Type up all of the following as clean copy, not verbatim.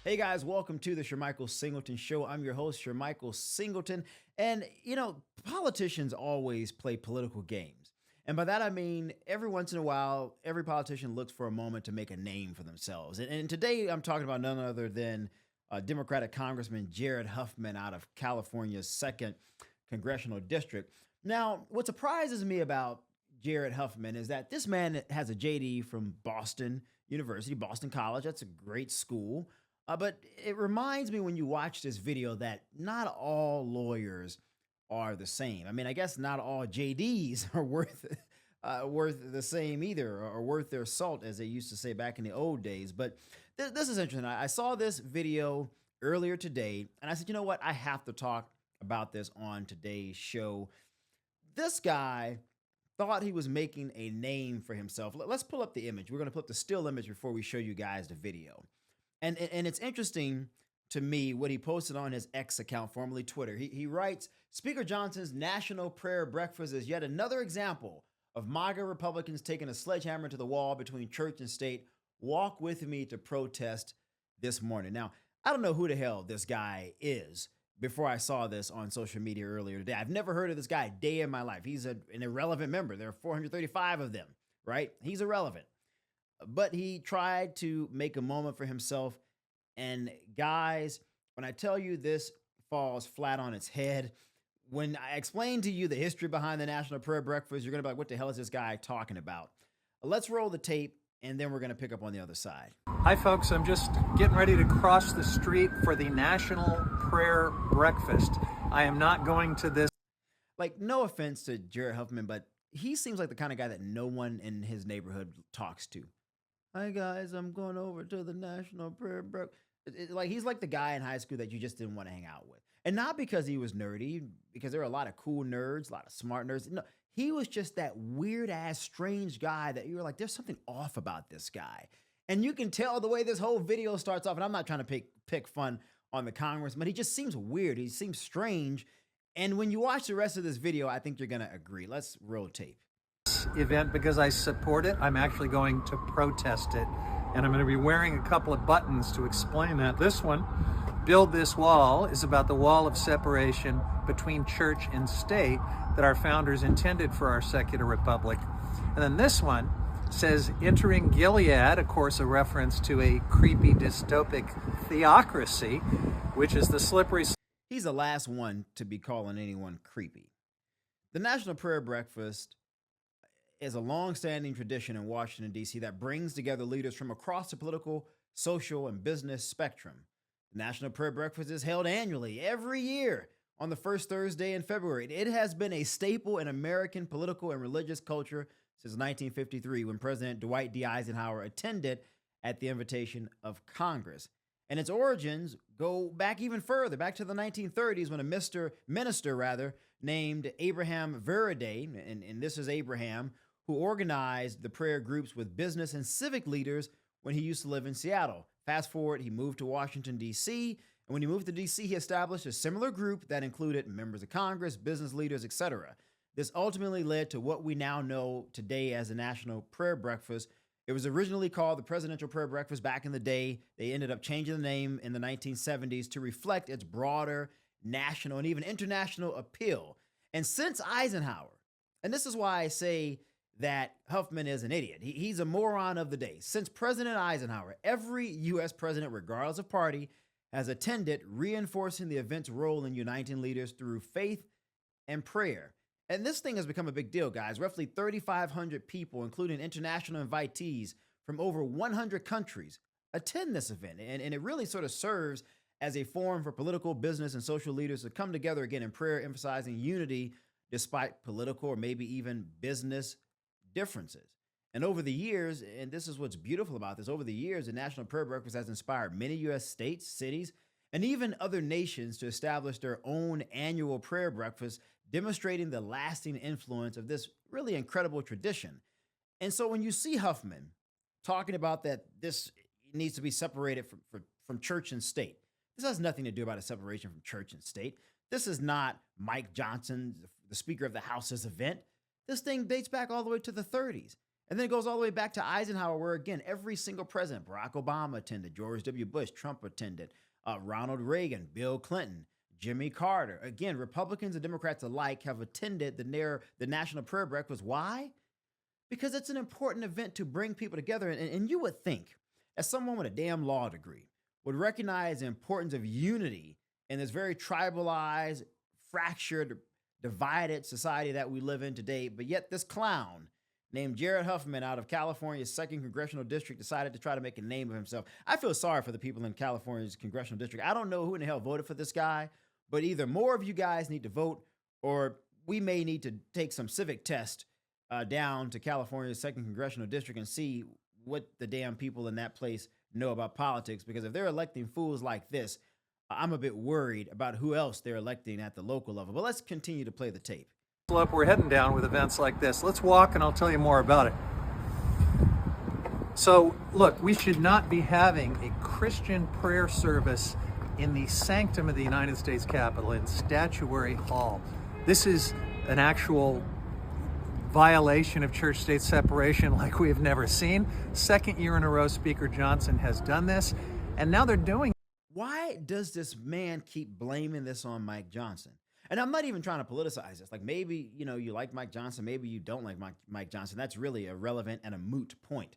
Hey guys, welcome to the Shermichael Singleton Show. I'm your host, Shermichael Singleton. And politicians always play political games. And by that I mean, every once in a while, every politician looks for a moment to make a name for themselves. And today I'm talking about none other than Democratic Congressman Jared Huffman out of California's second congressional district. Now, what surprises me about Jared Huffman is that this man has a JD from Boston University, Boston College. That's a great school. But it reminds me when you watch this video that not all lawyers are the same. I mean, I guess not all JDs are worth the same either, or worth their salt, as they used to say back in the old days. But this is interesting. I saw this video earlier today, and I said, you know what? I have to talk about this on today's show. This guy thought he was making a name for himself. Let's pull up the image. We're going to pull up the still image before we show you guys the video. And it's interesting to me what he posted on his X account, formerly Twitter. He writes, Speaker Johnson's National Prayer Breakfast is yet another example of MAGA Republicans taking a sledgehammer to the wall between church and state. Walk with me to protest this morning. Now, I don't know who the hell this guy is before I saw this on social media earlier today. I've never heard of this guy a day in my life. He's an irrelevant member. There are 435 of them, right? He's irrelevant. But he tried to make a moment for himself. And guys, when I tell you this falls flat on its head, when I explain to you the history behind the National Prayer Breakfast, you're going to be like, what the hell is this guy talking about? Let's roll the tape, and then we're going to pick up on the other side. Hi, folks. I'm just getting ready to cross the street for the National Prayer Breakfast. I am not going to this. Like, no offense to Jared Huffman, but he seems like the kind of guy that no one in his neighborhood talks to. Hi guys, I'm going over to the National Prayer Breakfast. Like, he's like the guy in high school that you just didn't want to hang out with, and not because he was nerdy, because there are a lot of cool nerds, a lot of smart nerds. No, he was just that weird ass, strange guy that you were like, there's something off about this guy, and you can tell the way this whole video starts off. And I'm not trying to pick fun on the congressman, but he just seems weird. He seems strange, and when you watch the rest of this video, I think you're gonna agree. Let's roll tape. Event because I support it. I'm actually going to protest it, and I'm going to be wearing a couple of buttons to explain that. This one, Build This Wall, is about the wall of separation between church and state that our founders intended for our secular republic. And then this one says Entering Gilead, of course a reference to a creepy dystopic theocracy, which is the slippery. He's the last one to be calling anyone creepy. The National Prayer Breakfast is a long-standing tradition in Washington, D.C. that brings together leaders from across the political, social, and business spectrum. The National Prayer Breakfast is held annually, every year, on the first Thursday in February. It has been a staple in American political and religious culture since 1953, when President Dwight D. Eisenhower attended at the invitation of Congress. And its origins go back even further, back to the 1930s, when a minister named Abraham Vereday, and this is Abraham, who organized the prayer groups with business and civic leaders when he used to live in Seattle. Fast forward, he moved to Washington, D.C., and when he moved to D.C., he established a similar group that included members of Congress, business leaders, etc. This ultimately led to what we now know today as the National Prayer Breakfast. It was originally called the Presidential Prayer Breakfast back in the day. They ended up changing the name in the 1970s to reflect its broader national and even international appeal. And since Eisenhower, and this is why I say that Huffman is an idiot. He's a moron of the day. Since President Eisenhower, every U.S. president, regardless of party, has attended, reinforcing the event's role in uniting leaders through faith and prayer. And this thing has become a big deal, guys. Roughly 3,500 people, including international invitees from over 100 countries, attend this event. And it really sort of serves as a forum for political, business, and social leaders to come together again in prayer, emphasizing unity despite political or maybe even business differences. And over the years, and this is what's beautiful about this, over the years, the National Prayer Breakfast has inspired many U.S. states, cities, and even other nations to establish their own annual prayer breakfast, demonstrating the lasting influence of this really incredible tradition. And so when you see Huffman talking about that this needs to be separated from church and state, this has nothing to do about a separation from church and state. This is not Mike Johnson, the Speaker of the House's event. This thing dates back all the way to the 30s. And then it goes all the way back to Eisenhower, where again, every single president, Barack Obama attended, George W. Bush, Trump attended, Ronald Reagan, Bill Clinton, Jimmy Carter. Again, Republicans and Democrats alike have attended the National Prayer Breakfast. Why? Because it's an important event to bring people together. And you would think, as someone with a damn law degree, would recognize the importance of unity in this very tribalized, fractured, divided society that we live in today. But yet this clown named Jared Huffman out of California's 2nd Congressional District decided to try to make a name of himself. I feel sorry for the people in California's Congressional District. I don't know who in the hell voted for this guy, but either more of you guys need to vote, or we may need to take some civic test down to California's 2nd Congressional District and see what the damn people in that place know about politics. Because if they're electing fools like this, I'm a bit worried about who else they're electing at the local level. But let's continue to play the tape. Slope we're heading down with events like this. Let's walk and I'll tell you more about it. So, look, we should not be having a Christian prayer service in the sanctum of the United States Capitol in Statuary Hall. This is an actual violation of church-state separation like we have never seen. 2nd year in a row, Speaker Johnson has done this, and now they're doing. Why does this man keep blaming this on Mike Johnson? And I'm not even trying to politicize this. Like, maybe, you like Mike Johnson. Maybe you don't like Mike Johnson. That's really irrelevant and a moot point.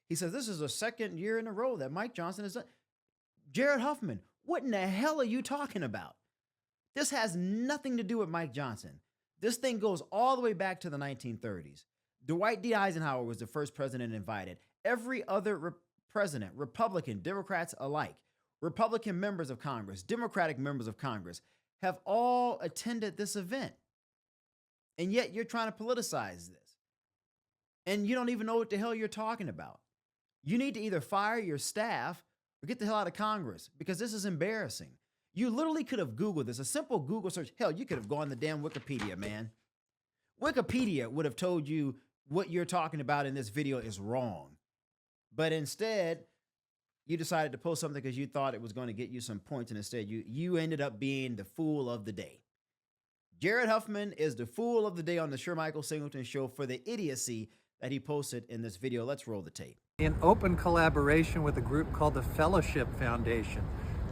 He says this is the 2nd year in a row that Mike Johnson has done. Jared Huffman, what in the hell are you talking about? This has nothing to do with Mike Johnson. This thing goes all the way back to the 1930s. Dwight D. Eisenhower was the first president invited. Every other president, Republican, Democrats alike, Republican members of Congress, Democratic members of Congress, have all attended this event. And yet you're trying to politicize this. And you don't even know what the hell you're talking about. You need to either fire your staff or get the hell out of Congress, because this is embarrassing. You literally could have Googled this, a simple Google search. Hell, you could have gone to damn Wikipedia, man. Wikipedia would have told you what you're talking about in this video is wrong. But instead, you decided to post something because you thought it was going to get you some points, and instead you ended up being the fool of the day. Jared Huffman is the fool of the day on the Shermichael Singleton Show for the idiocy that he posted in this video. Let's roll the tape. In open collaboration with a group called the Fellowship Foundation,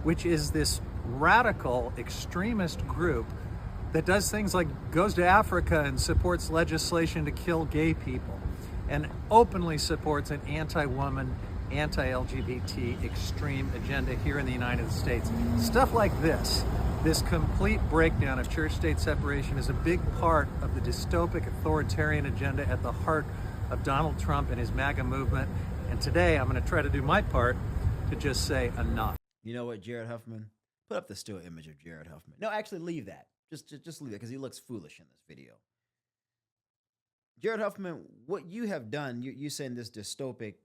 which is this radical extremist group that does things like goes to Africa and supports legislation to kill gay people and openly supports an anti-woman, anti-LGBT extreme agenda here in the United States. Stuff like this complete breakdown of church-state separation is a big part of the dystopic authoritarian agenda at the heart of Donald Trump and his MAGA movement. And today I'm going to try to do my part to just say enough. You know what, Jared Huffman? Put up the still image of Jared Huffman. No, actually leave that. Just leave that, because he looks foolish in this video. Jared Huffman, what you have done, you send this dystopic,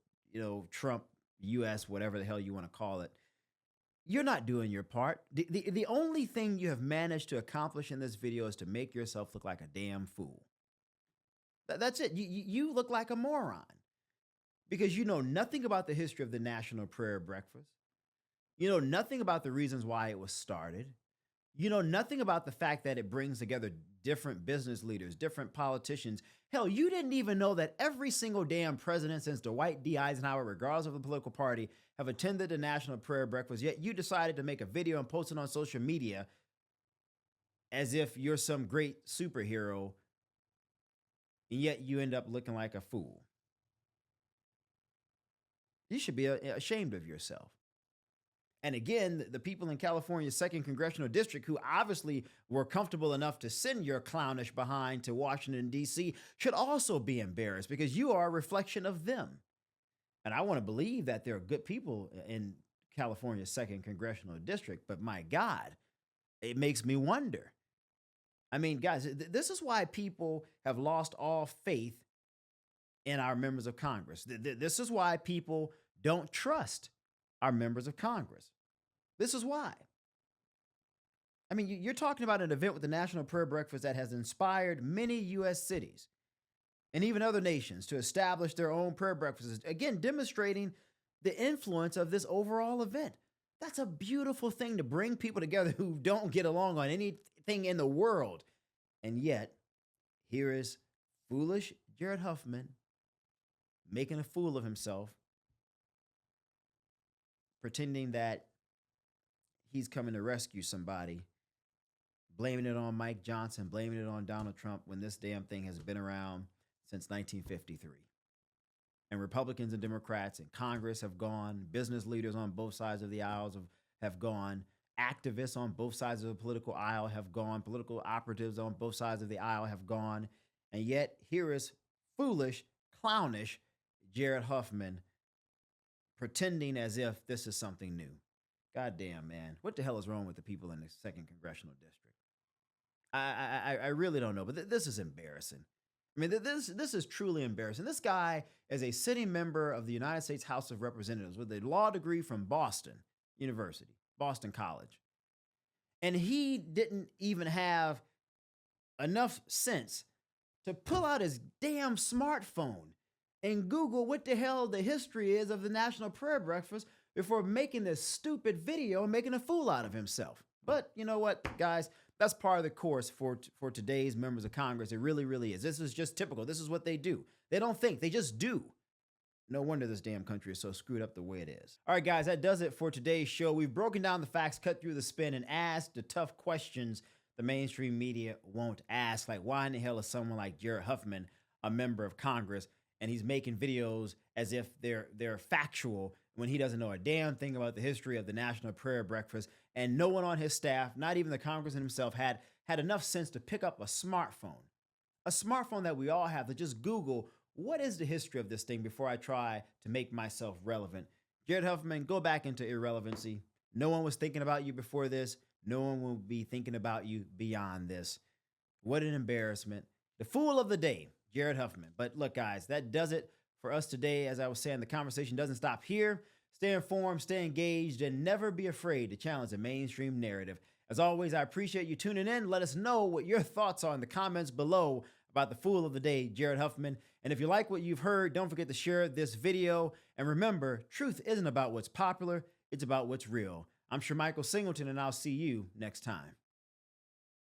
Trump, U.S., whatever the hell you want to call it. You're not doing your part. The only thing you have managed to accomplish in this video is to make yourself look like a damn fool. That's it. You look like a moron, because you know nothing about the history of the National Prayer Breakfast. You know nothing about the reasons why it was started. You know nothing about the fact that it brings together different business leaders, different politicians. Hell, you didn't even know that every single damn president since Dwight D. Eisenhower, regardless of the political party, have attended the National Prayer Breakfast, yet you decided to make a video and post it on social media as if you're some great superhero, and yet you end up looking like a fool. You should be ashamed of yourself. And again, the people in California's 2nd Congressional District, who obviously were comfortable enough to send your clownish behind to Washington, D.C., should also be embarrassed, because you are a reflection of them. And I want to believe that there are good people in California's 2nd Congressional District, but my God, it makes me wonder. I mean, guys, this is why people have lost all faith in our members of Congress. This is why people don't trust our members of Congress. This is why. I mean, you're talking about an event with the National Prayer Breakfast that has inspired many U.S. cities and even other nations to establish their own prayer breakfasts, again, demonstrating the influence of this overall event. That's a beautiful thing, to bring people together who don't get along on anything in the world. And yet, here is foolish Jared Huffman making a fool of himself, pretending that he's coming to rescue somebody, blaming it on Mike Johnson, blaming it on Donald Trump when this damn thing has been around since 1953. And Republicans and Democrats in Congress have gone, business leaders on both sides of the aisles have gone, activists on both sides of the political aisle have gone, political operatives on both sides of the aisle have gone. And yet, here is foolish, clownish Jared Huffman pretending as if this is something new. God damn, man. What the hell is wrong with the people in the 2nd Congressional District? I really don't know, but this is embarrassing. I mean, this is truly embarrassing. This guy is a sitting member of the United States House of Representatives with a law degree from Boston University, Boston College. And he didn't even have enough sense to pull out his damn smartphone and Google what the hell the history is of the National Prayer Breakfast before making this stupid video and making a fool out of himself. But you know what, guys? That's part of the course for today's members of Congress. It really, really is. This is just typical. This is what they do. They don't think. They just do. No wonder this damn country is so screwed up the way it is. All right, guys, that does it for today's show. We've broken down the facts, cut through the spin, and asked the tough questions the mainstream media won't ask. Like, why in the hell is someone like Jared Huffman a member of Congress and he's making videos as if they're factual when he doesn't know a damn thing about the history of the National Prayer Breakfast, and no one on his staff, not even the congressman himself, had enough sense to pick up a smartphone that we all have, to just Google what is the history of this thing before I try to make myself relevant. Jared Huffman, go back into irrelevancy. No one was thinking about you before this. No one will be thinking about you beyond this. What an embarrassment. The fool of the day, Jared Huffman. But look, guys, that does it for us today. As I was saying, the conversation doesn't stop here. Stay informed, stay engaged, and never be afraid to challenge the mainstream narrative. As always, I appreciate you tuning in. Let us know what your thoughts are in the comments below about the fool of the day, Jared Huffman. And if you like what you've heard, don't forget to share this video. And remember, truth isn't about what's popular, it's about what's real. I'm Shermichael Singleton, and I'll see you next time.